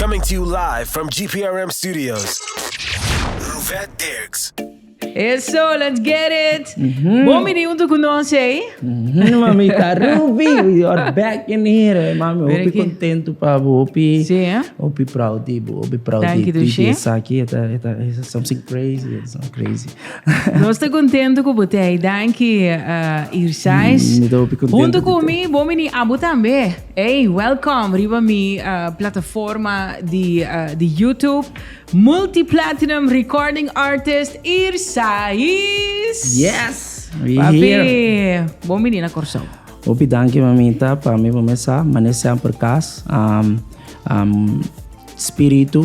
Coming to you live from GPRM Studios. Ruvette Diggs. Eso, let's get it. Bom minuto conosco aí. Mamita Ruby, we are back in here. Mami, Ver eu aqui. tô contento para você. Sim, Eu tô proud de Thank you, de Dushi. isso aqui. It's something crazy. It's something crazy. nós estamos contentes com você aí. Danke, Irsais. Me dou contento. Junto comigo, bom menino, abo também. Hey, welcome. Riba mi plataforma de YouTube. Multi-platinum recording artist Irsais. Yes, we here. Papi, bom menino, Corsão. Opi, danke mamita para mim começar. Manecer por casa. Espírito,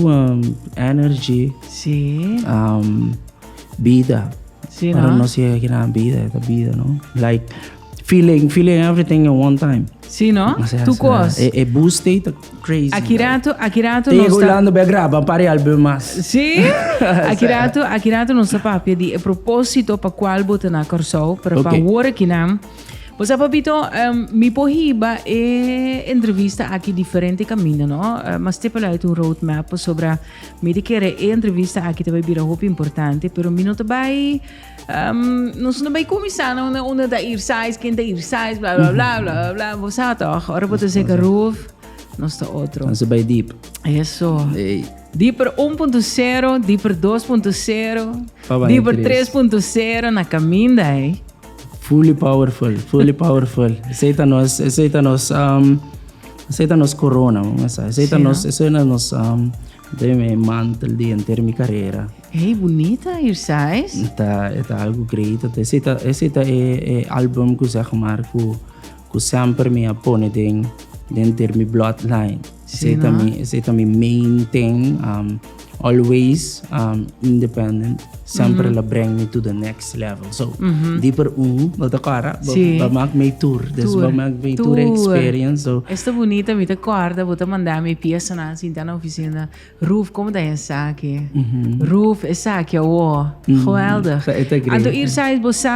energy, Sim, vida. sim, Para não? não ser aqui na vida, não? Like feeling everything at one time. Sim, não? Tu cos. É boosted, crazy. Akirato, Tem não está... gulando bem grava para album mas. Sim, Akirato não sabe papia de propósito para qual botar na Corsão, para Ok. favor aqui não. Você papito, me pohiba entrevista aqui diferente caminho, não? Mas te pala um roadmap sobre me de querer entrevista aqui também vira roupa importante, pero minuto vai não sei bem começar uma da Irsais, quem da Irsais, blá blá blá blá blá, você toch? Ora botar se roof, não está outro. Não se vai deep. Isso. Ei, Deeper 1.0, Deeper 2.0, Papai, Deeper três. 3.0 na caminho daí. fully powerful. Aceita nos corona, vamos lá. Aceita nos deme mantel de enter mi carreira. Hey, bonita, Irsais. Tá algo great. Aceita é album que zeg maar que sempre me apone dentro mi bloodline. Sim, não? Aceita mi main thing, always independent. Sempre la bring me to the next level. So, deeper bata cara, Sim. ba mag may tour. This ba mag may tour experience. So, Esta bonita, me te acorda, vou te mandar minha peça na assim, na oficina. Roof, como daí essa aqui? Roof, essa aqui, ó. Geweldig. Esta é great. Então, Irsais, você,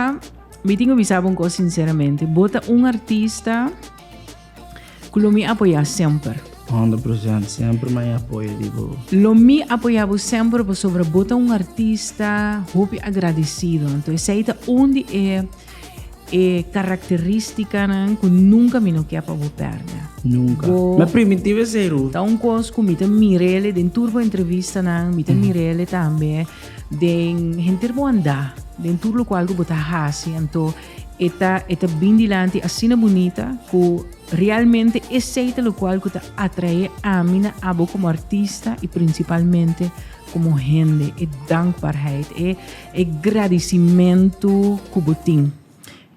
me tenho avisado um coisa sinceramente. Bota artista que me apoia sempre. 100%. Sempre may apoio, digo. Lo mi apoiavo sempre por sobre bota artista hopi agradecido. Então, essa onde é característica que nunca me não quer para você perder. Nunca. Go- Mas primitivo é zero. Então, coisa que me mirele, den turbo entrevista me mirele também, den gente bo andar, den turbo qual que bota hasi, então, eta bem dilante, assim bonita, que realmente aceita o qual que atrai a mim abo como artista e principalmente como gente, é dankbaarheid, é agradecimento que botin.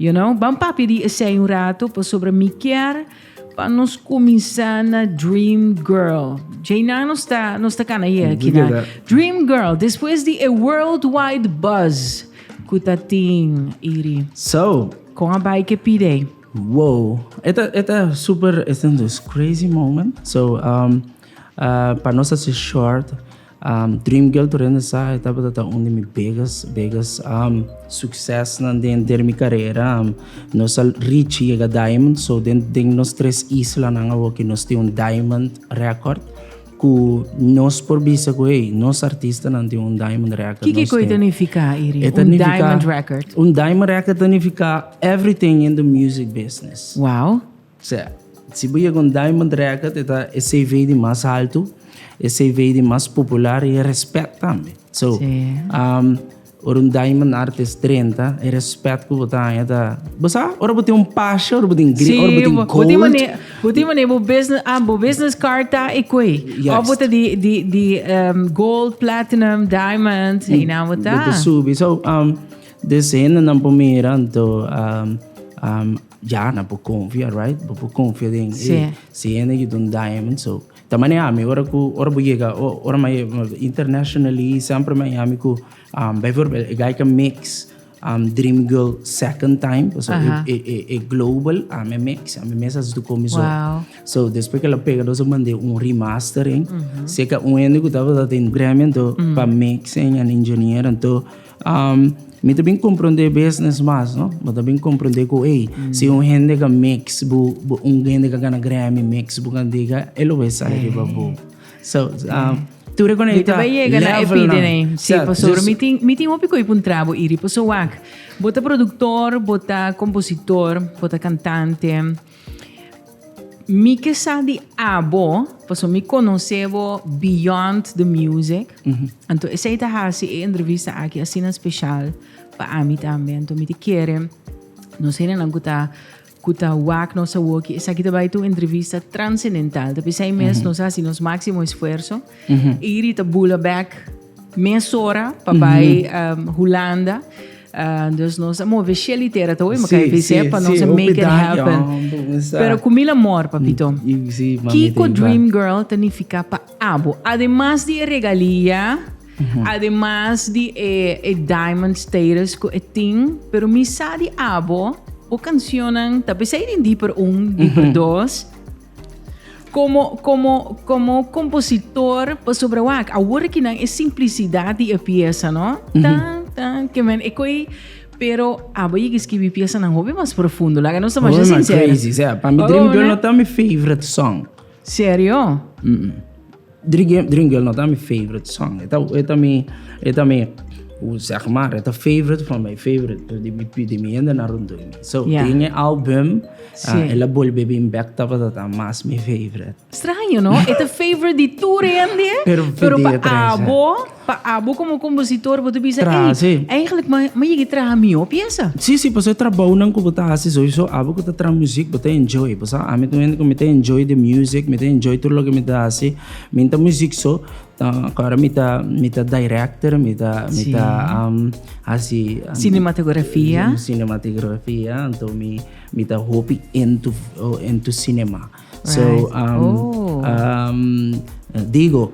You know? Vamos para pedir esse rato sobre me quer para nós começar na Dream Girl. Jaina não está cá aqui na Dream Girl, depois de a worldwide buzz que tá tem, Iri, So, com a bike pide. wow. Esta super, esta is crazy moment. So, para nós ser short, Dream Girl turendo sa esta bata onde me biggest success na dentro mi carreira. Nós reach a diamond, so dentro nos três islas na nga que nós tem diamond record. Que nós por bisa ko nós artista não tem diamond record. Que coisa significa, Iri? Ita Diamond record. Diamond record significa everything in the music business. Wow. Se você com diamond record, é CV de mais alto, é CV de mais popular e respeito também. So, Sim. diamond artist 30, é respeito que você tem. Você, ora você tem passion, ora você tem green, ora você tem gold. Buti mane bo business card ta ikoi. Yes. O buta di gold, platinum, diamond, hey na buta. Buta subi. So, desenho na pumira, então, já na po confia, right? Po confia din. Sim. Se é que diamond, so também é amigo, ora buiega, ora mais internationally, sempre mais amigo, bijvoorbeeld, guy can mix Dream Girl second time, so global, mix, messas do começo. Wow. So depois que ela pega, nós mandei remastering, se que ano que tava dando Grammy, então para mixing and engineer, então me também compreender business mais, não? Mas também compreender que, se gente que mix, gente que ganha Grammy mix, bu kan diga, ele vai sair de babu. So, tu reconhece Dito ba chega na epidene? Sim, pastor, meeting opi ko ipun trabo iri paso wak. Bota produtor, bota compositor, bota cantante. Mi que sa di abo, paso mi conoscevo beyond the music. Anto essa ita hasi entrevista aqui assim na special pa ami também. Anto mi te quere, não sei nem kuta wak no sa woki. Essa aqui também tu entrevista transcendental. Tapi sai mes nos hasi nos máximo esforço. Iri ta bula back mesora papai Holanda. Dus nós vamos ver se literatura, mas que vai para nós make it happen. Pero com mil amor, papito. Kiko Dream Girl significa pa abo. Además de regalia, además de diamond status ko eting, pero misa de abo o cancionan, tapos ay hindi per di per dos. Como compositor, pa sobrewak, awara kinang simplicidade de pieza, no? Que man, pero abay escrevi pieza ng hobby mas profundo. Laga não estamos sincero. Crazy, para mim Dream Girl não tá my favorite song. Sério? Dream Girl não tá my favorite song. Esta me zeg maar, het favorite van mijn favorite. Die me ainda na rondom. So, tinha album, ela volve bem back tava dat mas my favorite. Estranho, no? É a favorite de tu rende, pero pa abo como compositor, você pensa, eigenlijk mas je traga minha peça. Sim, você trabalha não com botar assim, so abo que tá tra music, botar enjoy, você a mim também que me tá enjoy the music, me tá enjoy tudo que me dá assim, me tá music so agora me tá director, me tá assim cinematografia, então me tá hobby into cinema. So digo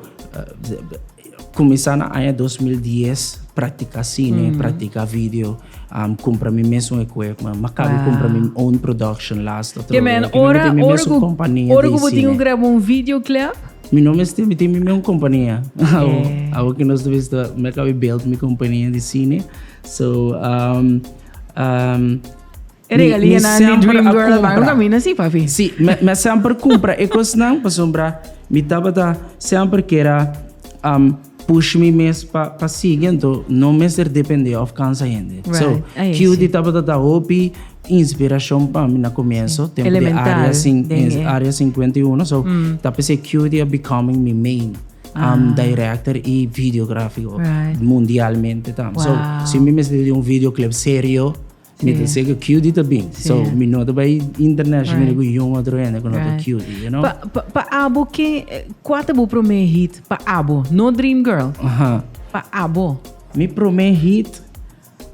começar na ano 2010 praticar cine, praticar vídeo, comprar meu mesmo equipment, macabe comprar meu own production last. Que man, ora que você grava videoclip? Meu nome é Steve, tem minha companhia. Algo que nós devemos me acabei build minha companhia de cine. So regalia na Dream Girl, vai um caminho assim, papi. Sim, mas sempre compra. E coisa não, para sombra, me tava sempre que era push me mesmo para seguir, então não me ser depender of cansa ainda. So, que eu tava da hobby, inspiração para mim no começo, tempo de área 51, so tá pensei que eu ia becoming me main director e videográfico mundialmente, tá. So, se me de videoclip sério, me disse que Cutie também. So, me nota vai international com young outro ainda com nota Cutie, you know. Pa abo que quatro pro me hit pa abo, no Dream Girl. Pa abo. Me pro me hit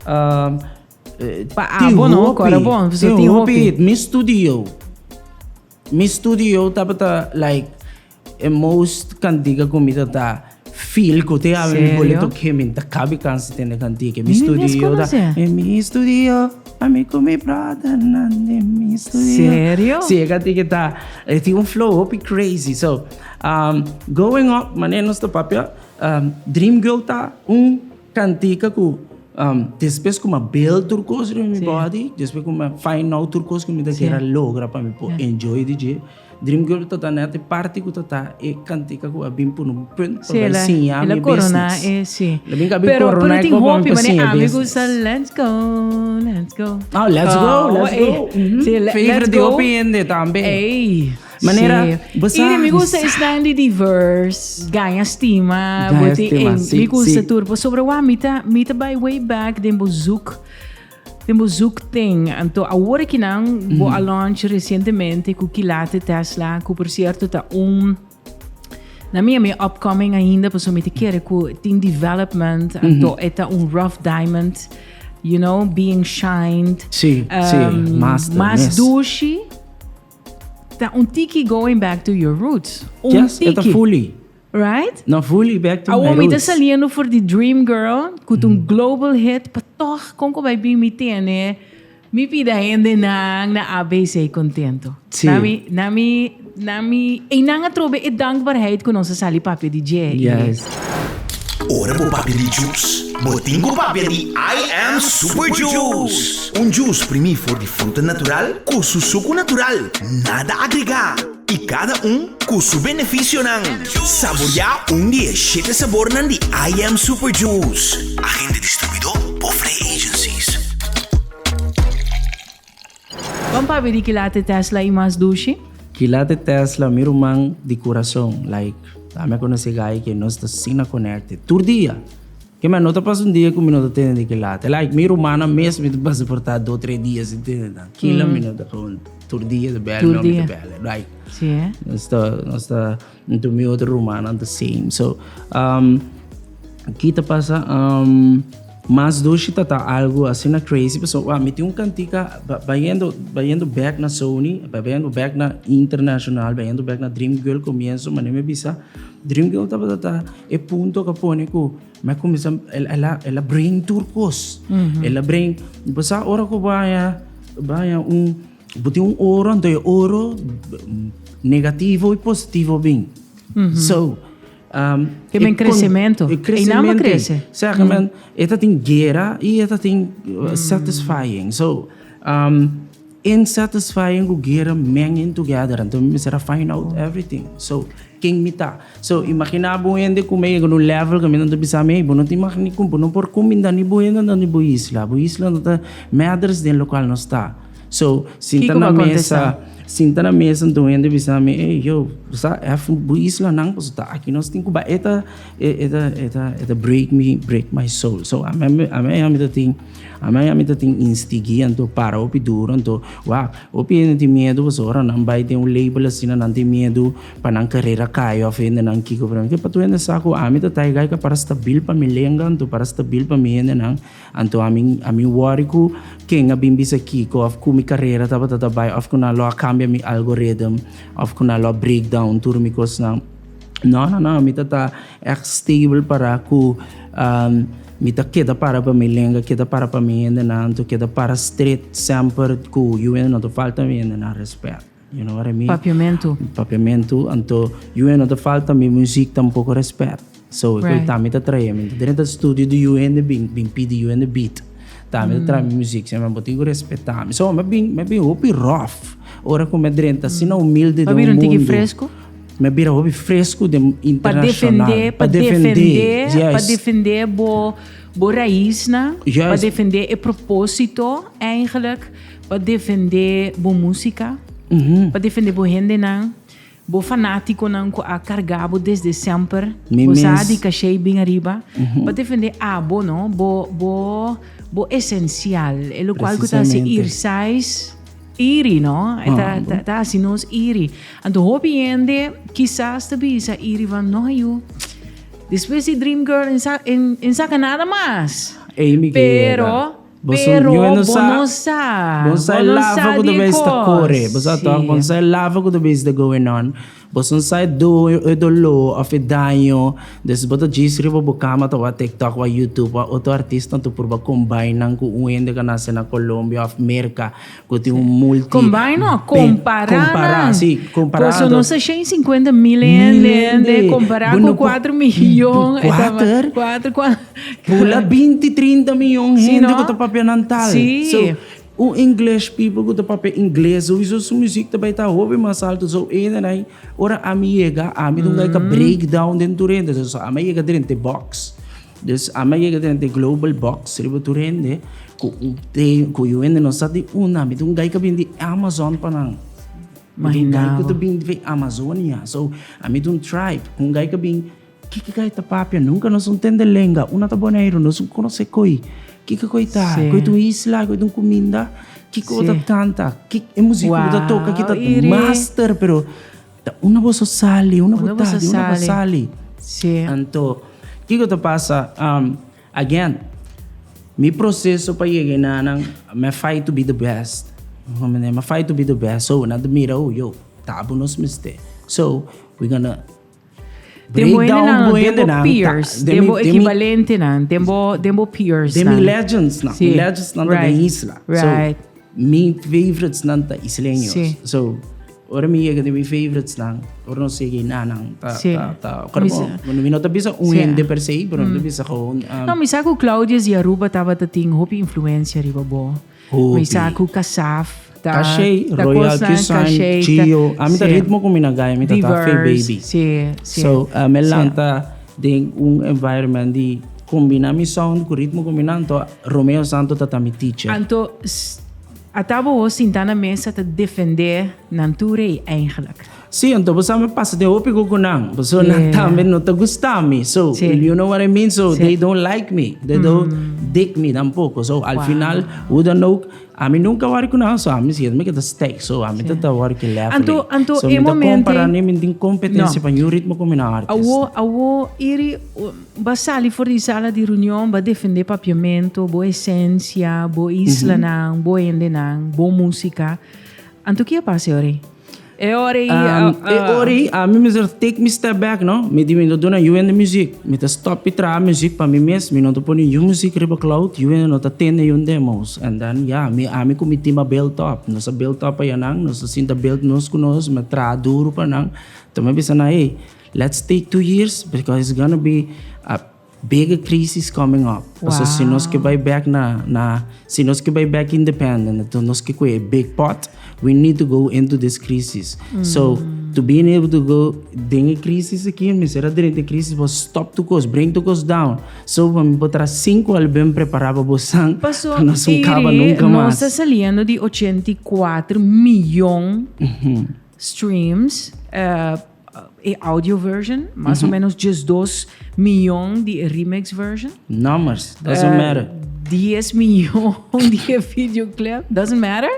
pa abo no, agora bom, você tem hobby. Me studio tava like most cantiga comida tá feel ko te ave boleto que me da cabe cansa tem cantiga me studio da mi studio ami come brother nande mi studio. Sério? Sim, cantiga tá tem um flow up crazy. So going up manenos do papel Dream Girl tá cantiga ku depois como build turcos no meu body, depois como final turcos que me dá que era logra para me enjoy DJ. Dream Girl tá na parte que tá e cantica com a bim por um ponto para sim a minha business. Sim. Pero tem hobby, mas amigos, let's go. Let's go. Favorite de hobby ainda também. Maneira, você me gusta estar diverse, ganha estima, me gusta turbo sobre o mita by way back de Zoek thing. Então, agora que não vou a launch recentemente com que late Tesla, que por certo tá na minha upcoming ainda, posso me querer com team development, então é rough diamond, you know, being shined. Sim, mas douche, tá tiki going back to your roots. Yes, é fully. Right? No, fully back to my roots. Ako may saliendo for the Dream Girl, kung global hit, patoch, kung ko may bimitene, mi pida hindi na ABC contento. Nami, nga trobe, dankbaarheid ko nung sa sali papi DJ. Yes. Ora po papi di juice. Boting ko papi di I am Super Juice. Un juice primi for di fruta natural, com suco natural. Nada agregar. e cada com seu benefício ng saborear dia 7 sabor ng di I Am Super Juice. Agente distribuidor por Free Agencies. Vamos para ver que late Tesla e mais duche? Kilate Tesla, miro mang di coração, like, dame con esse guy que nós está sina conecte. Tur dia. Que man, não tá passando dia com minuto tendo de kilate. Like, miro mana mesmo, me passa por 2 ou 3 dias, entende? Kila minuto com tur dia de bela, não de bela. Like, sim. nós está into mi outro romano the same. So, kita passa mas doce tá algo assim na crazy, pessoal. Me tem cantica vayendo back na Sony, vayendo back na internacional, vayendo back na Dream Girl comienzo, mas nem me bisa Dream Girl tá é ponto que pone ko, mas começa ela bring turcos, ela bring, basta ora ko baya buti oro, então oro negativo e positivo bem. So que bem crescimento. E não cresce. Zeg men, esta tem guerra e esta tem satisfying. So, insatisfying go guerra mengen together. Então, me será find out everything. So, quem me tá. So, imagina buende comigo no level que me não bisa me, não te imagina como não por comida ni buende não ni isla. Bu isla não tá matters den local não está. So, sinta na mesa então ainda bisa me, hey yo, sa F bu isla nang po sa aqui nós tem kuba eta break my soul. So amay ting instigian to para opi duran to opi não tem medo você ora não vai ter label assim não tem medo para não carreira caio of ainda não kiko para que patu ainda saco ami to tai gai ka para stabil pa milengan to para stabil pa mi ainda não anto ami worry ko quem abimbi sa kiko of kumi carreira taba bay of kuna lo cambia mi algorithm of kuna lo breakdown turmikos na no mi tata stable para ku mita queda para mi lenga, queda para mi ainda não, queda para street sempre ku you ainda não falta mi ainda não respeito. You know what I mean? Papiamento, anto you ainda não falta mi música tampouco respeito. So right. Tá me tá traindo, dentro do estúdio do you ainda bem pedi you ainda beat. Tá me tá mi música, sempre botigo respeitar. So me bem opi rough. Ora como dentro assim não humilde do mundo. Tique fresco? Me vira hobby fresco de internacional. Para defender bo raiz, para defender o propósito, eigenlijk, para defender bo música, para defender bo gente, bo fanático, a cargabo desde sempre, bo sabe que achei bem arriba, para defender bo essencial, é o qual que está se ir sais. Iri, no? Tá assim, nós iri. Então, hopiende, quizás também essa iri van, no, eu. Depois de Dream Girl, em saca nada mais. Pero, bonsai lava quando vez está corre. Bonsai lava quando vez está going on. Bonsai do lo of daño. Des bota gisri po bukama to wa TikTok wa YouTube wa outro artista to por ba combine nang ku uende ka nasa na Colombia of America ku ti multi combine no comparar comparado não sei 50 million de comparar com 4 milhões 4 pula 20 30 milhões gente que tá papianantal so o English people que tá papel inglês o isso sua música também tá hobby mais alto so ainda aí ora amiga não vai que breakdown dentro rende so amiga dentro de box dus amiga dentro de global box ribo turende ku eu ainda não sabe uma amiga um gai que vem de Amazon pa nang gai que vem de Amazonia so amiga tribe um gai que vem que gai tá papel nunca nós entende lenga uma tá boneiro nós conhece coi que coita, coito isla, coito comida, que coita canta, que é música da toca, que tá master, pero uma voz sali, uma sali. Sim. Então, que coita passa? Again, mi processo para chegar na, me fight to be the best, me fight to be the best. So, na mira, yo, tabo nos miste. So, we're gonna Tempo peers, tempo equivalente tempo peers. Tempo legends na, legends na da isla. Right. So, mi favorites na ta isleños. So, ora mi llega de mi favorites na, ora no sige na nang ta. Quando mi nota bisa gente per se, pero no bisa ko. No, mi sa ko Claudius e Aruba tava ta ting hopi influência riba bo. Mi sa ko Kasaf. Cachê, ta royalty costa, sign, cachê, Gio. Ami ta sim. ritmo kuminagay, mi ta Fe Baby. Sim, sim. So, melanta ding environment di combina mi sound com ritmo combinando Romeo Santo tatami teacher. Anto, atabo o sinta na mesa te defender nanture eigenlijk. Sim, então você me passa de opi ko kunang. Você não também não te gusta me. So, you know what I mean? So, they don't like me. They don't dig me tampoco. So, al final, uda no, a mim nunca wari kunang. So, a mim siya, me kita stake. So, a mim tata wari ki level. Anto, so, e momente... compara ni min competência pa yung ritmo ko mina artist. Awo, iri, basali for di sala di reunião, ba defender papiamento, bo essência, bo isla nang, bo ende nang, bo música. Anto, que passa, ori? Ori, a mim mesmo take me step back, no? Me di do na you and the music. Me ta stop itra music pa mim mes, me não to poni you music riba cloud, you and no ta tene yung demos. And then me ami committee ma build up. No sa build up pa yanang, no sa sinta build nos kunos, ma tra duro pa nang. To me bisa na hey, let's take 2 years because it's gonna be a bigger crisis coming up. Wow. So sinos ke buy back sinos ke buy back independent, to nos ke a big pot. We need to go into this crisis. So, to being able to go ding crisis aqui, me será durante crisis was stop to cost, bring to cost down. So, vamos botar 5 albums preparado para você. Passou, não se acaba nunca mais. Nós está saliendo de 84 milhões streams e audio version, mais ou menos just 2 milhões de remix version. Numbers, doesn't matter. 10 milhões de videoclip, doesn't matter?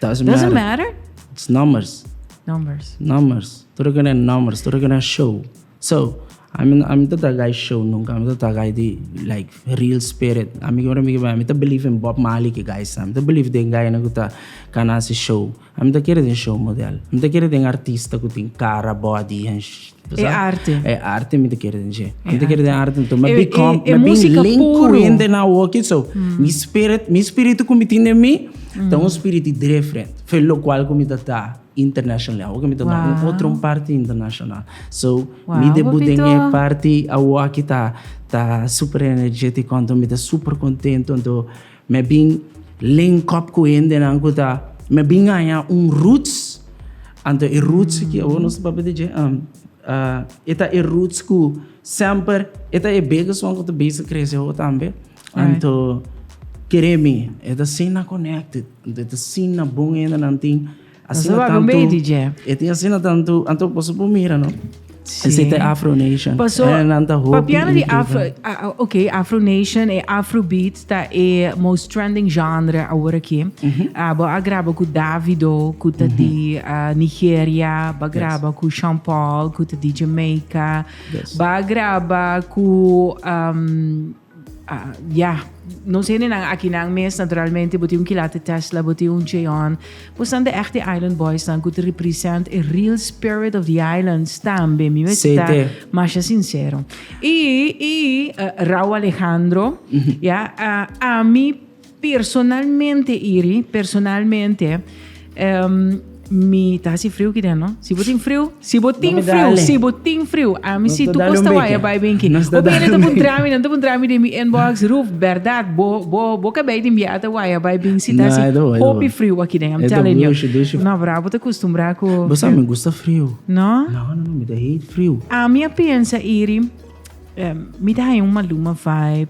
Doesn't matter? It's numbers. Numbers. Tudo que é numbers, tudo que é show. So, I'm the guy show nunca. I'm the guy di like real spirit. I'm the believe in Bob Marley guys. I'm the believe the guy na kuta kanasi show. I'm the kere din show model. I'm the kere din artista kuting cara body and É arte. É arte me the kere din je. I'm the kere din arte to me become é me música link puro. in the now walk it so. Mi spirito kumitine me. Então, um espírito different. Foi o qual comida tá internacional. Comida tá outra parte internacional. So, me debutei em parte a que tá super energético, quando me tá super contente, quando me bem link up com ele, quando tá me bem ganhar roots. Então, e roots que eu não sei para dizer, eta e roots que sempre eta e bega só quando basic cresceu também. Então, quereme, é da cena connected, é da cena bom ainda não tem. Assim tanto, é tem assim tanto, então posso por mira, não? Esse é Afro Nation. Passou, papiano de Afro Nation e Afrobeat tá é most trending genre agora aqui. Ba grava com Davido, com de Nigéria, ba grava com Sean Paul, com de Jamaica, ba grava com não sei nem aqui na mes naturalmente boti kilate Tesla boti Cheon pois de echte Island Boys dan que represent a real spirit of the islands também mi está mais sincero e Raul Alejandro a mim personalmente mi tá se frio que não? Se botin frio, a mim se tu costa vai vai bem que. O bem então um trâmite de mi inbox roof, verdade, bo acabei de enviar vai bem se tá se hope frio aqui dentro. I'm telling you. Não, bravo, te acostumbrar com. Você me gosta frio? Não? Não, me dá hate frio. A minha pensa iri me dá uma luma vibe.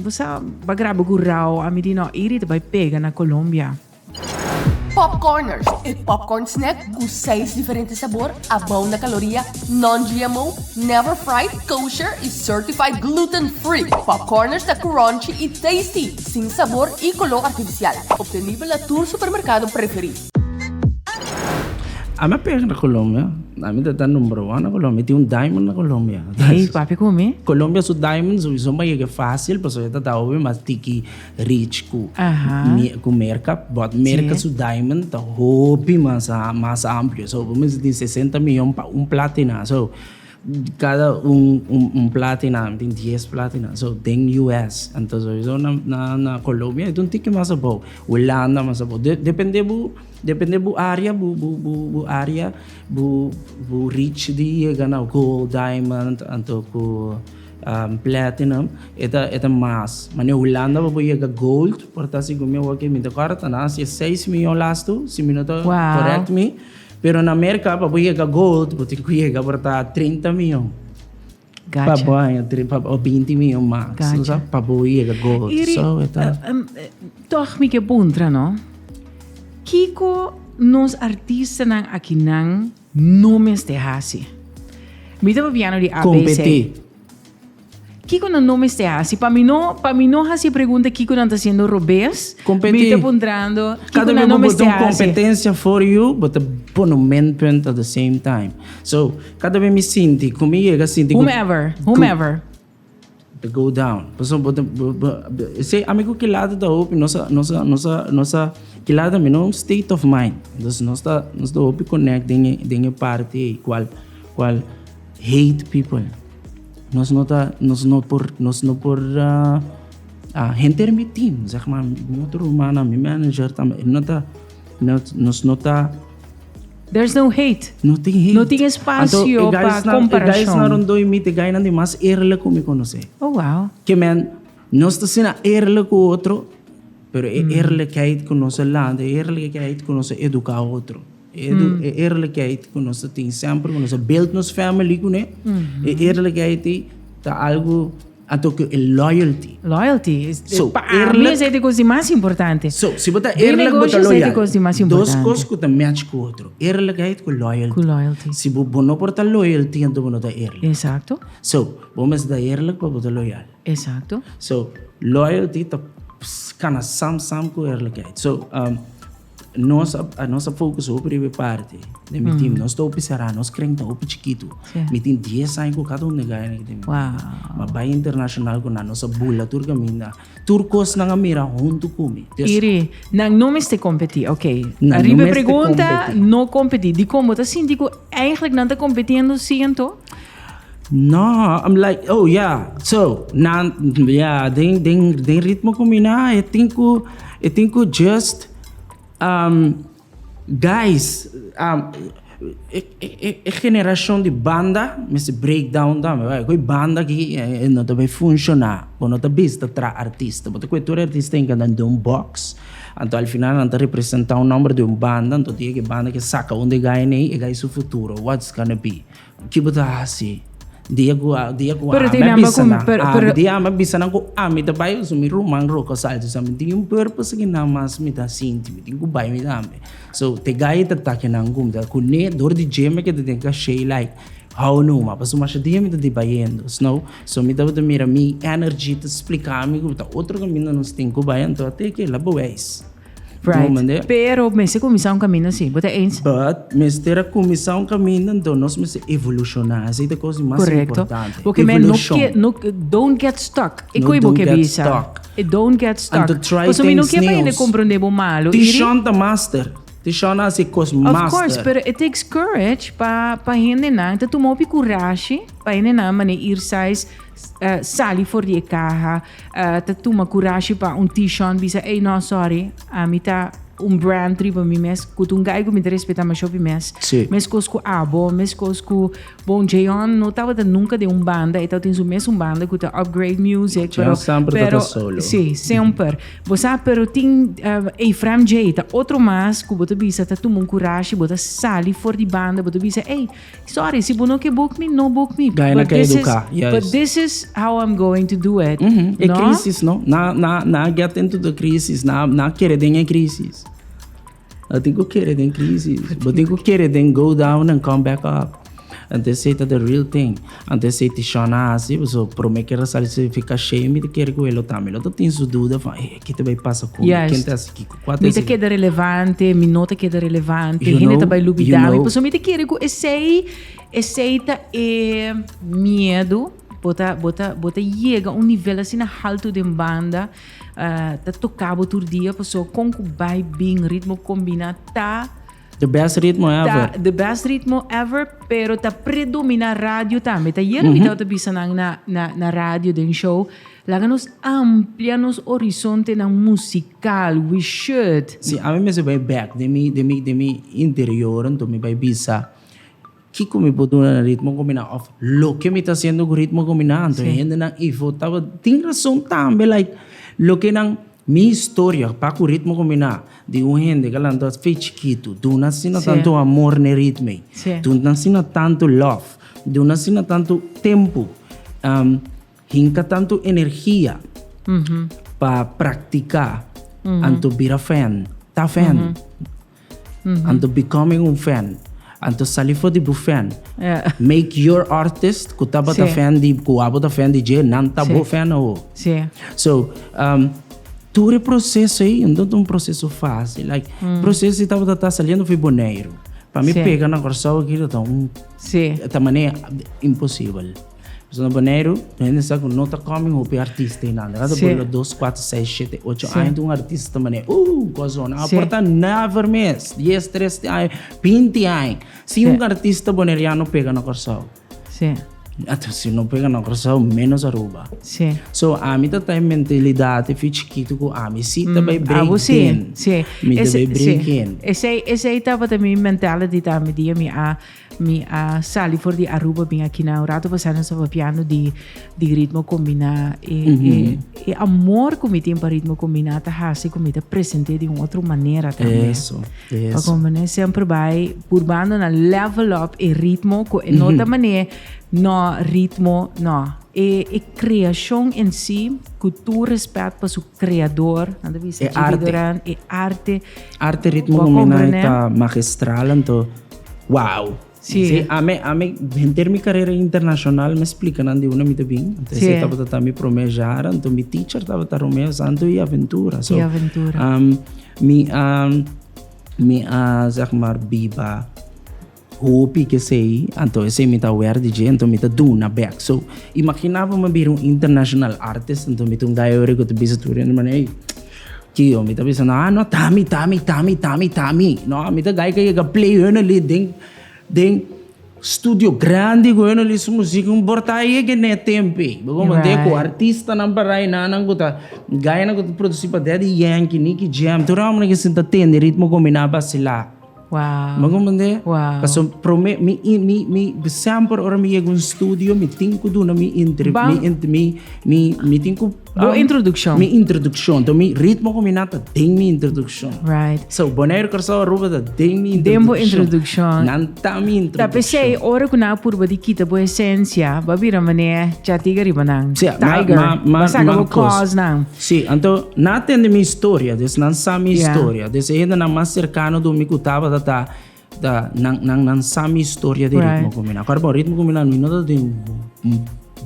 Você vai gravar com Raul, a mim não iri vai pegar na Colômbia. Popcorners, el popcorn snack com 6 diferentes sabores, abaixo na caloria, non-GMO, never fried, kosher e certified gluten-free. Popcorners da crunchy e tasty, sem sabor e color artificial. Obtenível na tua supermercado preferido. A minha pega na Colômbia, a minha tá número 1 na Colômbia, tem diamond na Colômbia. Ei, papi, como? Colômbia são diamonds, isso é fácil, porque você tá ouvindo, mas tem que rich com merca, but merca são diamond, tá hobby mais amplo. So, vamos dizer 60 milhões para platina. So, cada platina, tem 10 platina. So, tem US. Então, so, na Colômbia, então tem que mais bom. Holanda mais bom. Depende bu area bu rich di gana gold diamond anto ku platinum, esta mais. Mas na Holanda vou ir a gold, portanto assim como eu aqui me decora, tá na 6 milhões lasto, se me não tô correct me. Pero na América vou ir a gold, vou ter que ir a portanto 30 milhões. Gotcha. Para 20 milhões max. Gotcha. Para vou ir a gold. Iri, So esta. toch me que puntra, no? Kiko nos artistas nang aqui nang nomes de hasi. Me tava piano de ABC. Competir. Kiko não nomes de hasi. Para mim não hasi pergunta Kiko não está sendo robês. Competir. Me tá puntrando. Kiko Cada não vez nomes de botar uma hasi. competência for you, but put no management at the same time. So, cada vez me sinto, comigo, sinto Whomever. to go down. Paso say amigo que lado da opi nossa que lado me no state of mind. Nossa opi connect dinge parte qual hate people. Nos não por gente mi team, zeg maar, outro humana, mi manager também, nos nota There's no hate. não tem hate. Não tem espaço para comparação. Guys na rondo e meet guy na de mais eerlijk como me conhecer. Oh, wow. Que man, nós está sendo eerlijk com outro, pero eerlijkheid com nosso land, eerlijkheid com nosso educar outro. Eerlijkheid com nosso tem sempre com nosso build nos family com né. Eerlijkheid tá algo ato que loyalty. Loyalty. So, Para mim é a coisa mais importante. So, se você De eerlijk negócios bota é loyal. a coisa mais Dos importante. coisas que match com outro. Eerlijkheid com loyalty. Com loyalty. Se você não porta loyalty, então você não está eerlijk. Exacto. So, vamos dar eerlijk para você loyal. Exacto. So, loyalty tá kana sam com eerlijkheid. So, nossa focus op de parte. De meu time, nós estamos observando, nós queremos estar op chiquito. Sim. Me tem 10 anos com cada de ganha que tem. Wow. Mas vai internacional com a nossa bula turca minda. Turcos na mira junto comigo. Iri, nang nomes te competir, ok. Nang Arriba nomes te pergunta, competir. no competir. Di como, tá assim, digo, eigenlijk não tá competindo, siento? No, I'm like, oh yeah. So, den ritmo combina, eu tenho just guys, geração de banda, mas breakdown também, vai banda que não vai funcionar, não tá vista tra artista, mas tu artista tem que andar de box, então ao final não tá representar número de banda, então tem que banda que saca onde ganha e ganha seu futuro, what's gonna be, que botar assim. Dia ko Pero tinamba ko dia mabisa na ko mi ta bayo so mi rumang ro ko salto sa mi yung purpose que na mas mi ta sinti mi tingo bayo mi dame so te gai ta ta kenang gum da kunne dor di gem que te tenka shey like how no ma paso mas dia mi ta di bayendo so mi ta mira mi energy te explicar mi ko ta outro caminho não tem ko bayando até que la boys. Right. Pero me se começar caminho assim, bota eens. But, mister a comissão caminhando, nós me evolucionar, essa é a coisa mais importante. Porque man, don't get stuck. E coi boke bisa. Don't get stuck. And to try Posso me não things quer para ele new. compreender bom malo. Tishon the master. Tishon as a course master. Of course, pero it takes courage pa hindi na, ta tumopi coragem, pa hindi na mane ir size sali for die caja, ta tuma coragem pa t-shirt bisa, hey no sorry, amita brand tribo mi mes, kutung gai ko mi respeita ma shopi mes. Sì. Mes cosco abo, mes cosco bom Jayon, no tava da nunca de banda, então tem o mesmo banda que ta upgrade music, Jayon sempre tá solo. Sim, sempre. Você pero tem Efraim J, ta outro mas que bota bisa ta tuma coragem, bota sali for di banda, bota bisa, hey, sorry, se bono que book me, no book me. Gaya na kay educar, yes. But this is how I'm going to do it. E No? crisis, no? Na get into the crisis, na querer den crisis. Eu tenho que querer den crisis. Eu tenho que querer den go down and come back up. And they say that the real thing. And they say Tishona assim, so promete que ela se fica cheia, me quer com ele também. Eu tenho sua dúvida, que te vai passar com Yes. quem tá aqui com quatro. Mita queda relevante, minota queda relevante, You gente know, vai you lubidar. know. Então, mita queda com eceita é medo, bota chega nível assim na alto de banda, tá tocava todo dia, pessoa com que vai bem ritmo combina, tá The best ritmo ever. the best ritmo ever, pero ta predomina rádio também. Ta yera bitaw ta bisa na rádio den show. Laga nos amplia nos horizonte ng musical. We should. Sim, a mim me vai back de mi interior, então me vai bisa. Kiko me botou na ritmo combinado of lo que me está haciendo com ritmo combinado. Então, ainda não tava tem razão também, like, lo que não minha história para com ritmo combinado de gente que ela fez chiquito, tu não ensina tanto amor no ritmo, tu não ensina tanto love, tu não ensina tanto tempo, hinca tanto energia para praticar, anto virar fan, tá fan, anto becoming um fan. Anto sali for di fan. Make your artist kutaba ta fan di kuabo ta fan di je nan ta bo fan o. So todo processo aí, não é um processo fácil. Like processo estava tá saliendo foi boneiro. Para mim pegar na corção aqui tá maneira impossível. So, no boneiro, não está coming o artista em nada. Cada por 2, 4, 6, 7, 8 anos, um artista também. Cozona. A porta never miss. 10, 13 anos, 20 anos. Se um artista boneiriano pega na corção. Até se não pega na corção, menos Aruba. So, a mim tá mentalidade, fica chiquito com a mim. Se também break in. Me também break in. Esse aí tava também mentalidade também dia mi a sali for di Aruba bem aqui na rato passando sobre piano de ritmo combinado e amor como tem para ritmo combinado tá assim como tá presente de uma outra maneira também. Isso. Como né sempre vai urbano na level up e ritmo com outra maneira no ritmo no e criação em si que tu respeita para o criador é arte ritmo combinado tá magistral então wow. Sí, a mí en mi carrera internacional me explican de una mitad bien. Entonces estaba mi promejar, entonces mi teacher estaba Romeo Santo y aventura. So, zeg maar biba hopi que sei, entonces ese me está wear DJ, entonces me está duna back. So, imaginava me ver un international artist, entonces me un guy que te bisa tu en mané. Que eu me tá pensando, no, Tami. No, me tá guy que play ali den studio grande com ele isso música importa aí que nem tempo como com artista não para aí não gota ganha não produzir para Daddy Yankee Nicky Jam tu não que senta tem ritmo combinado lá mas como passo prome mi sempre ora mi um studio mi tinco do na mi tinco introdução então mi ritmo combinado tem mi introdução right so boneiro corso ruba da tem mi introdução não tá mi introdução tá pensei ora que na purba de kita boa essência babira mané chatiga ribanang tiger mas agora cause não sim então na tem minha história des não sabe minha história des ainda na mais cercano do mi cutava não sabe história de ritmo combinado agora bom ritmo combinado não tem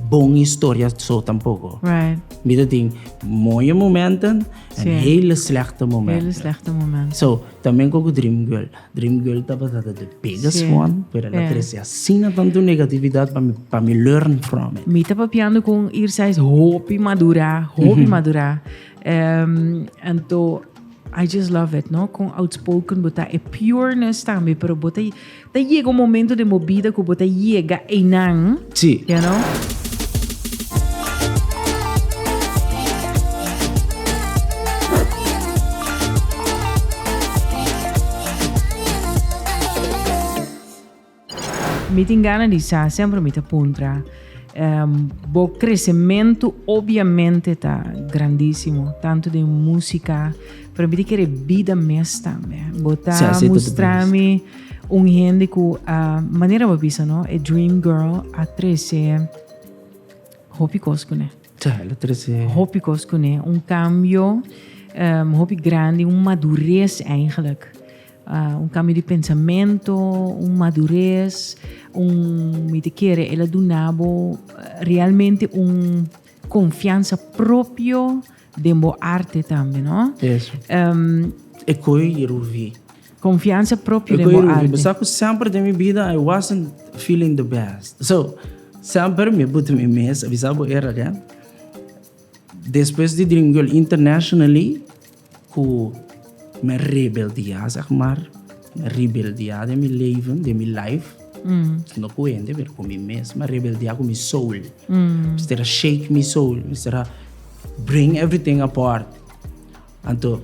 boa história só tampouco. Mida tem mooie momenten en hele slechte momenten. So, também com o Dream Girl. Dream Girl estava the biggest one, pero ela cresce assim tanto negatividade para me learn from it. Me estava piando com Irsais hopi madura. Então I just love it, no? Com outspoken, bota é pureness também, pero bota chega momento de movida que bota chega enang. Sim. You know? Me tem ganas de estar sempre me puntra. O crescimento obviamente está grandíssimo, tanto de música, para mim que vida mesmo também. Botar mostrar-me gente que a maneira de pensar, não? É Dream Girl a 13 hopi coscune. Hopi coscune, cambio hopi grande, madurez eigenlijk. Cambio de pensamento, madurez, me te quiere, ela do nabo realmente confiança próprio de mo arte também, não? Isso. É coi eu vi. Confiança própria de mo arte. Mas sabe sempre da minha vida I wasn't feeling the best. So, sempre me boto me mesa, sabe era já. Depois de Dream Girl internationally, com mijn rebeldia, zeg maar. Mijn rebeldia de mijn leven, de mijn life. Não coende, ver com mim mesmo. Mijn rebeldia com mijn soul. Mr. Shake my soul. Mr. Bring everything apart. Então,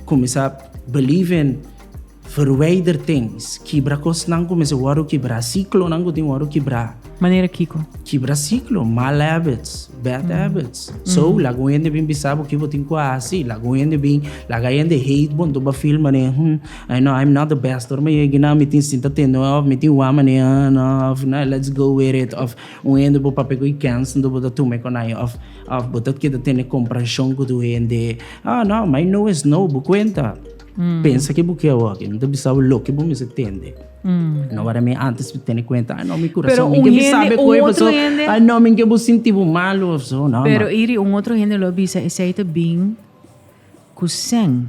começar a believe in verwijder things. Quebra coisas não começa a waru quebrar. Ciclo não tem waru quebrar. Maneira Kiko. Quebra ciclo. Mal habits. Bad habits. So, lagoende bem bisabo que vou ter quase. Lagoende bem. Lagoende hate bom. Toba film né. I know I'm not the best. Or may gina meeting sinta tendo of meeting wama né. Of na let's go with it. Of uende bo papel ko cancel do boda tume ko na of botat kita tene compreensão ko do uende. No, my no is no. Bukwenta. Pensa que buque é o que não deve saber o que bom me se entende. Não era me antes de ter conta, não me coração, me que sabe coisa, não me que vou sentir malo, so não. Pero iri outro gente lo bisa, esse aí bem kuseng.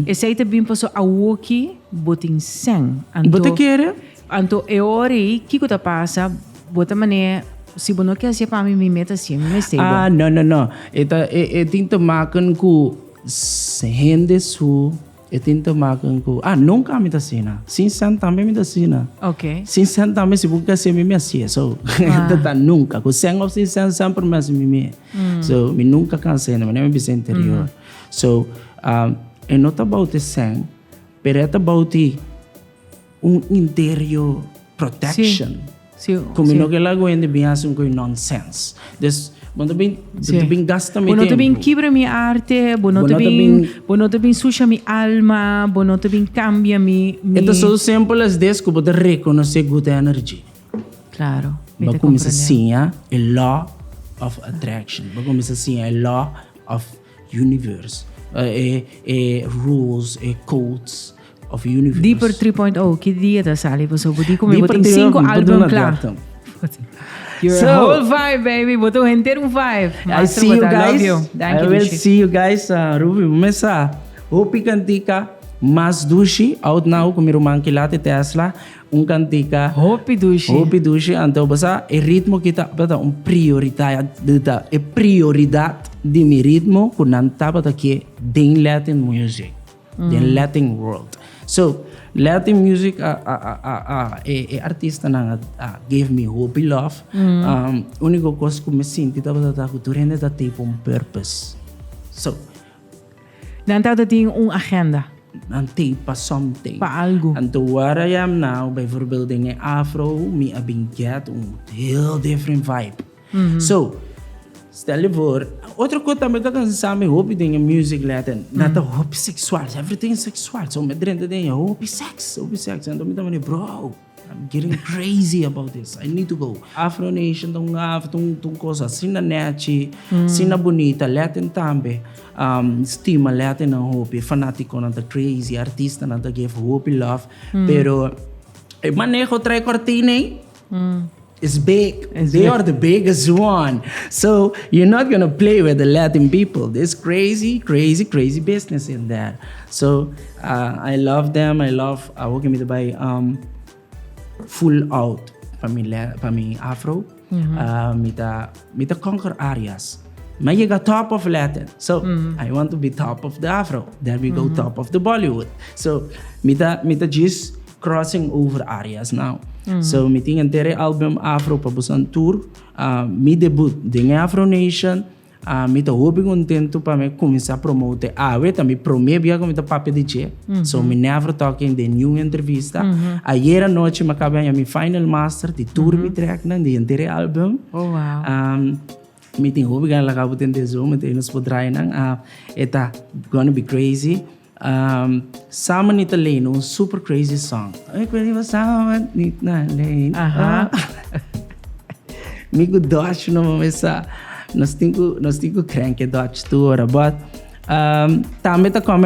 Esse aí bem passou a woki botin seng. Bota querer? Anto e ori kiko ta passa, bota mané se bono que assim para mim meta assim, me stable. Não. Eta tinta makan ku gente su tinta makan ku. Nunca me tasina. Sinsan também me tasina. Okay. Sinsan também se busca se me assim, so. Tá nunca. Ku seng of sinsan sempre mais me. So, me nunca cansei, não me bisa interior. So, é not about the seng, but it's about the interior protection. Sim. Como não que lá goiande bem assim com nonsense. Des Bono bem gasta mi tempo. Bono bem quebra mi arte, bono bem suja mi alma, bono bem cambia mi. Então são simples des que pode reconhecer good energy. Claro. Ba começa assim, a law of attraction. Ba começa assim, a law of universe. Rules, codes of universe. Deeper 3.0, que dia da sali, você pode comer, botem 5 álbuns claro. You're a whole vibe, baby. Botou inteiro vibe. I see you guys. Thank you. I will see you guys. Ruby, começa. Hopi cantica, mas dushi out now com meu irmão que lá te Tesla. Cantica. Hopi dushi. Então, basta o ritmo que tá prioridade de meu ritmo que não tá para que den Latin music, den Latin world. So, Latin music, artista na gave me hope and love. Único coisa que me sinto estava que tu rende da tipo purpose. So, não tá tem agenda. Não para something. Para algo. Então, where I am now, bijvoorbeeld in Afro, me abin get heel different vibe. So, stel je voor, outra coisa também que eu sabe hope dingen music Latin, nada hope sexual, everything is sexual. So me drende dingen hope sex. En dan me bro, I'm getting crazy about this. I need to go. Afro Nation tung coisa, sina nechi, sina bonita, Latin tambe, stima Latin na hope, fanático na crazy, artista na give hope love, pero manejo try cortine. Is big. They are the biggest one. So you're not gonna play with the Latin people. There's crazy business in there. So I love them. I work with by full out para mi Afro. Mita conquer areas. May you got top of Latin. So I want to be top of the Afro. There we go, top of the Bollywood. So mita just crossing over areas now. So, mi tinha tere album Afro pabusan tour, mi debut de Afro Nation, mi ta hobi contento para me começar a promote. Weta mi promebia como ta papi DJ. So, mi never talking de new entrevista. Ayer a noite me acabei a mi final master de tour mi track na de tere album. Oh wow. Mi tinha hobi gan lagabo ten de Zoom, mi tinha nos podrai nang eta gonna be crazy. Sama nita Lane, un super crazy song. Ay, pwede ba sama nita Lane? Migo Dodge no mamesa. Nós tinha crank Dodge tour, but também tá como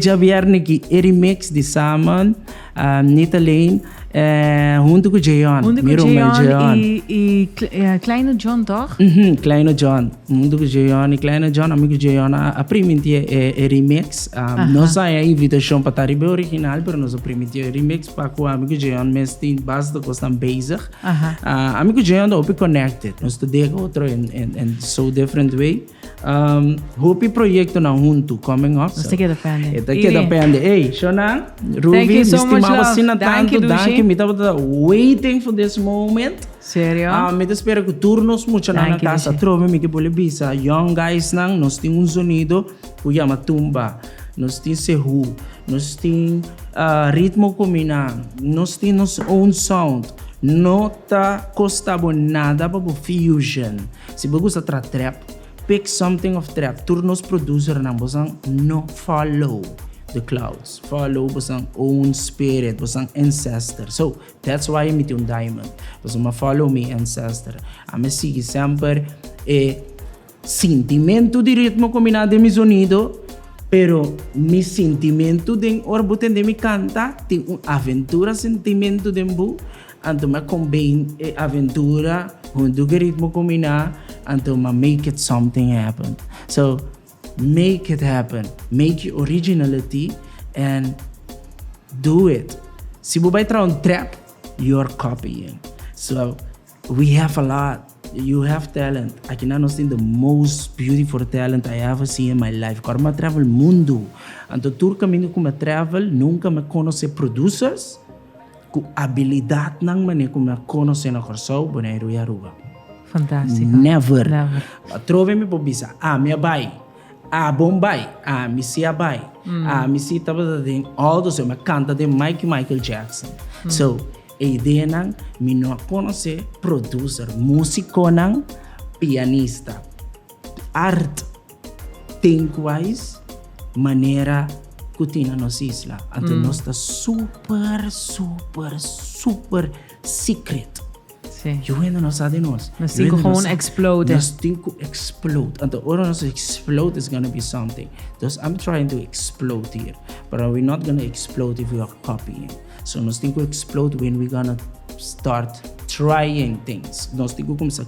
já viernes que remix de Sama Nita Lane junto com o Jeon. E Kleino John, toch? Kleino John. Junto com o Jeon e Kleino John, amigo Jeon, a primeira é remix. Nós a invitação para estar o original, mas nós a primeira remix para o amigo Jeon, mas tem base de coisa basic. Amigo Jeon é connected. Nós estudamos outro in so different way. Hope projeto na junto coming up. Nós que depende. Ita que depende. Ei, Shona, Ruby, thank you so much, love. Thank you. Me estava waiting for this moment. Sério? Me espero que turnos muito na casa. Trove me que pode bisa. Young guys nang, nós temos sonido, cuya matumba. nós temos Sehu, nós temos ritmo combinado, nós temos nosso own sound. Não tá custando nada para o fusion. Se você gosta de trap, pick something of trap. Turnos producer na você não follow the clouds. Follow você own spirit, você ancestor. So that's why I'm um diamond. Você me follow me ancestor. I'm sigue sempre sentimento de ritmo combinado de mi sonido. Pero mi sentimento de orbutem de mi canta tem aventura sentimento de mbu. Anto ma combine aventura junto com ritmo combinado, anto ma make it something happen. So make it happen, make your originality and do it. Se você vai trazer trap, you're copying. So we have a lot. You have talent. Aqui nós temos the most beautiful talent I ever seen in my life. Quando eu travel mundo, anto todo caminho que eu travel, nunca me conhece producers. Com habilidade não maneira como eu conheço na Corsol, boneiro e Aruba. Fantástico. Never. Trove-me por bisa. Minha bai. Bombay. Me si bai. Me si tava de all those. Me canta de Michael Jackson. So, a ideia não, me não conhece producer, músico não, pianista, arte, think-wise, maneira kutina nos isla. Então nós está super secret. Sim. Eu ainda não sabe nós. Nós temos que gewoon explode. Nós temos que explode. Então, ora nós explode is gonna be something. Thus, I'm trying to explode here. But we're not gonna explode if we are copying. So, nós temos que explode when we're gonna start trying things. Nós temos que começar a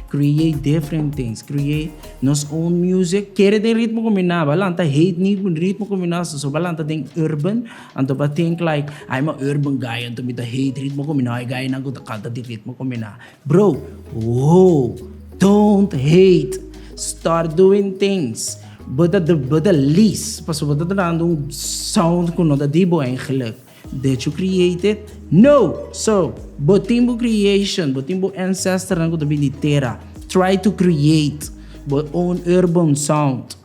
create different things, create nos own music. Quer de ritmo combinado, balanta hate ni ritmo combinado, so balanta think urban, anto ba think like I'm a urban guy, anto mita hate ritmo combinado, guy na guta kanta di ritmo combinado. Bro, whoa, don't hate, start doing things. But the least, paso but the random sound kuno da dibo eigenlijk. That you created? No! So, botimbo creation, botimbo ancestor na kuto binitera. Try to create your own urban sound.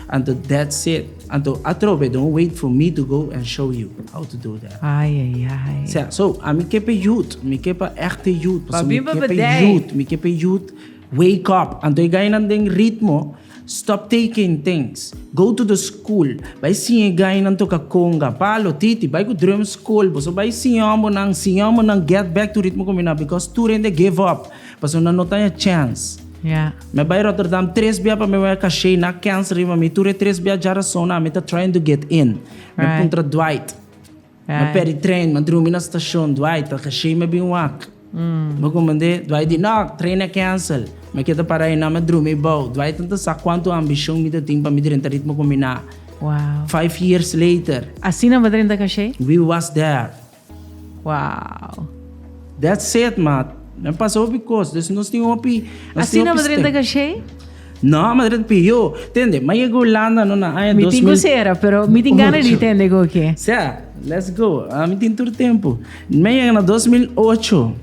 And that's it. And atrobe, don't wait for me to go and show you how to do that. Ai. So, mi kepe youth, mi kepe echte youth. Papi, Mi kepe youth, wake up. And I gaya ng ding ritmo, stop taking things. Go to the school. Vai sinha gaya ng to kakonga. Palo, titi. Vai ko drum school. So vai sinha mo nang get back to ritmo komina because two rin they give up. Paso na nota niya chance. Yeah. Me vai Rotterdam 3 biya pa me vai kashay na cancer ma me ture 3 biya jara sona me ta trying to get in. Me Right. puntra Dwight. Me peri train, me drumi na stasyon Dwight, ta kashay me binwak. Me kumande Dwight di nak train na cancel. Me kita para na me drumi bao. Dwight anta sa quanto ambition mi ta timpa mi direnta ritmo komina. Wow. 5 years later, Assim na madrinha da cachê? we was there. Wow. That's it, mat. Me passou because there's no sting opi. Assim na madrinha da cachê? No, madre piyo. Tende, may Holanda no na ay Meeting ko sera, pero meeting gana di tende ko ke. Sea, let's go. Meeting tur tempo. May na 2008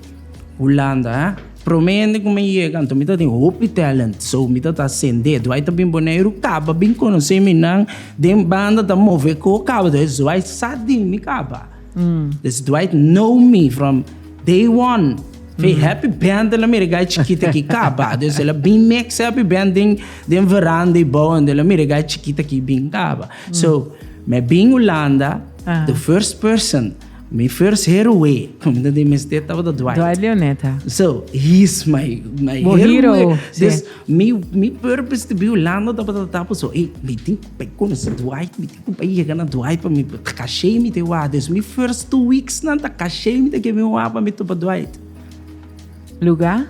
Holanda, promende kung may yegan to mita ting hopi talent. So mita ta sende, Dwight ta bimboneiro kaba bin kono se minang dem banda ta move ko kaba do Dwight sadin mi kaba. This Dwight know me from day one. Fei happy band la mire gai chiquita ki kaba. Dus ela bin mix happy banding den veranda e bouw en la mire gai chiquita ki bin kaba. So, me bin Holanda, the first person, my first hero, como de mistake tava do Dwight. Dwight Leoneta. So, he's my hero. This me purpose to be Holanda tava tapa so, me think pa kono sa Dwight, me think pa iya na Dwight pa me kashay me te wa. This me first 2 weeks na ta kashay me te ke me wa pa me to pa Dwight. Lugar?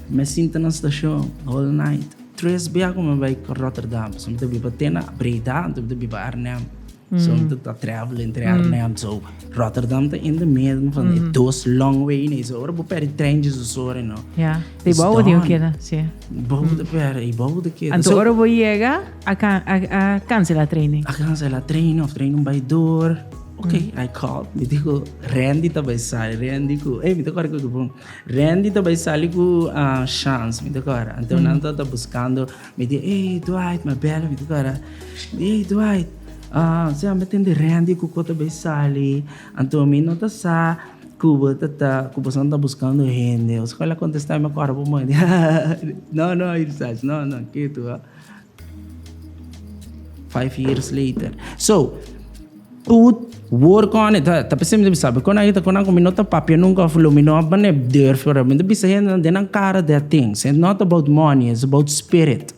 Me sinto na stasyon all night. 3 biya ko mabay ko Rotterdam. So, mita biba tena Breda, mita biba Arnhem. So, mita ta travel entre Arnhem. So, Rotterdam ta in the middle van it. Those long way nie. So, ora bo per treintjes o sore no. Ja. Te It's bouwen die done. ook keer, sim. Bouw de per, bouw de keer. Anto ora vou chega a cancela training. Akan sa la train of train by door. Okay, I called. Me dijo, Randy tabay sali. Randy ko, me dijo ko bom. Randy tabay sali ko chance. Me dijo cara. Então nanta tá buscando. Me dijo, hey Dwight, my bella. Me dijo cara, hey Dwight, Siya metendo Randy kukota besali. Anto minota sa kubo kubo santa buscando gente. Os kala contestar me corpo mo. No, Irsaj. No, kito. 5 years later. So, work on it. Tapos sempre sabe, quando a minota papia nunca falou, minota ne deur for a minute. Bisa yan din ang cara that things. It's not about money, it's about spirit.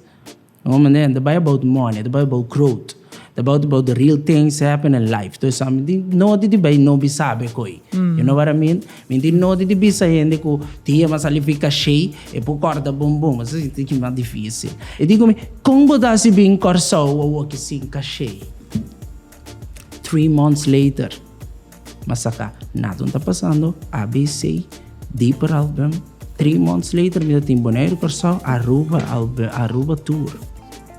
Oh man, the Bible about money, the Bible about growth. About the real things happen in life. So something no di ba no bisabe ko. You know what I mean? Hindi no di bisa hindi ko tiya masalifica shei e po corda bombom, mas isso que mais difícil. E digo me, como dá se bem corso o que sim cachei. 3 months later, masaka, nada tá passando, ABC, Deeper Album. 3 months later, me dating Bonaire Corso, Aruba Tour.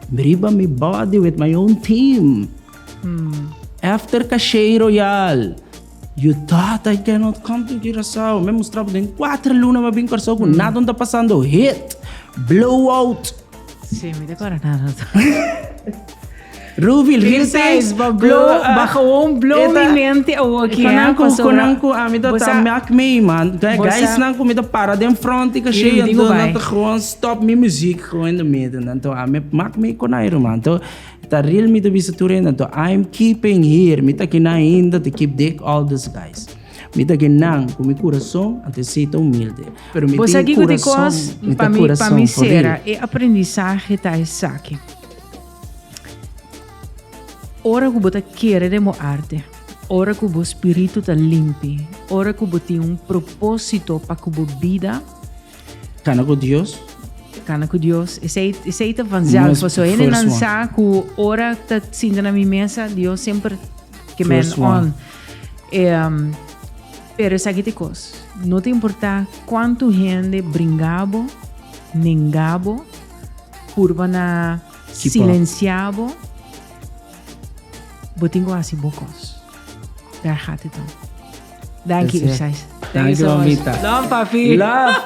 Briba me body with my own team. After Cachet Royal, you thought I cannot come to Curaçao. Me mostrava em 4 lunas mas bem Corso, com nada tá passando. Hit, blowout. Sim, me decora nada. Ruby, real things, blow mi mente o aqui. Konanko, amida ta mak me man. Guys nang kumida para dem front ka siya ando na ta gewoon stop me muziek gewoon in the middle. Nanto mak me konairo man. To ta real me to bisa turin nanto I'm keeping here. Mita kinainda to keep dick all these guys. Mita ginang kung may coração antecito humilde. Pero mita coração, mita coração. Para mim será e aprendizagem tá essa aqui. Ora que você quer de arte, ora que o espírito está limpo, ora que você tem propósito para que a vida. Cana com Deus. Esse é vanzelf. So ele não sabe que ora está sendo na minha mesa, Deus sempre que me on. Pero essa aqui é coisa. Não te importa quanto gente bringabo, nengabo, curva na silenciabo. Botingo assim bocos. Daar gaat het om. Dank je, Irsaj. Dank je, Mamita. Love, papi. Love.